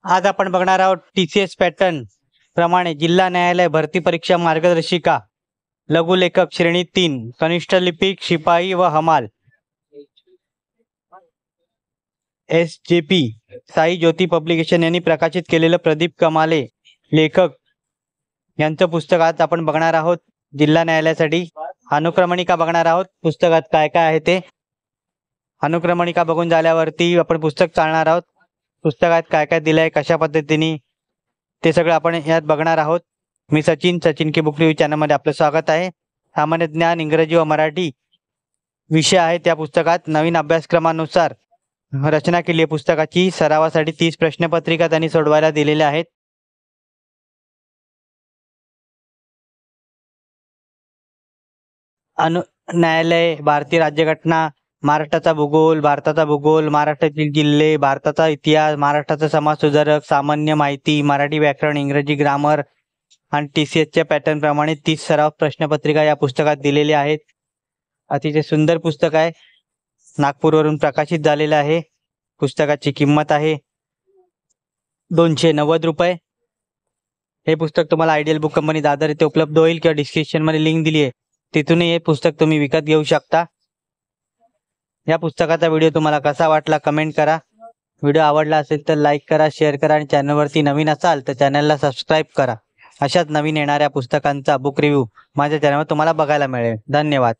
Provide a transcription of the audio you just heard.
आज आपण बघणार आहोत TCS पॅटर्न प्रमाणे जिल्हा न्यायालय भरती परीक्षा मार्गदर्शिका लघुलेखक श्रेणी 3 कनिष्ठ लिपिक शिपाई व हमाल SJP साई ज्योती पब्लिकेशन यांनी प्रकाशित केलेलं प्रदीप कमाले लेखक यांचं पुस्तक आज आपण बघणार आहोत। जिल्हा न्यायालयासाठी अनुक्रमणिका बघणार आहोत। पुस्तकात काय काय आहे ते अनुक्रमणिका बघून झाल्यावरती आपण पुस्तक चालणार आहोत। पुस्तकात काय काय दिलंय कशा पद्धतीने ते सगळं आपण यात बघणार आहोत। मी सचिन की बुक रिव्ह्यू चॅनलमध्ये आपलं स्वागत आहे। सामान्य ज्ञान इंग्रजी व मराठी विषय आहे त्या पुस्तकात नवीन अभ्यासक्रमानुसार रचना केली आहे। पुस्तकाची सरावासाठी 30 प्रश्नपत्रिका त्यांनी सोडवायला दिलेल्या आहेत। न्यायालय भारतीय राज्यघटना महाराष्ट्राचा भूगोल महाराष्ट्रातील जिल्हे भारताचा इतिहास महाराष्ट्राचा समाज सुधारक सामान्य माहिती मराठी व्याकरण इंग्रजी ग्रामर आणि TCSच्या पॅटर्न प्रमाणे 30 सराव प्रश्नपत्रिका या पुस्तकात दिलेल्या आहेत। अतिशय सुंदर पुस्तक आहे। नागपूरवरून प्रकाशित झालेलं आहे। पुस्तकाची किंमत आहे 290 रुपये। हे पुस्तक तुम्हाला आयडियल बुक कंपनी दादर येथे उपलब्ध होईल किंवा डिस्क्रिप्शन मध्ये लिंक दिली आहे तिथूनही हे पुस्तक तुम्ही विकत घेऊ शकता। या पुस्तकाचा व्हिडिओ तुम्हाला कसा वाटला कमेंट करा। व्हिडिओ आवडला असेल तर लाईक करा शेअर करा आणि चॅनलवरती नवीन असाल तर चॅनलला सबस्क्राईब करा। अशाच नवीन येणाऱ्या पुस्तकांचा बुक रिव्ह्यू माझ्या चॅनलवर तुम्हाला बघायला मिळेल। धन्यवाद।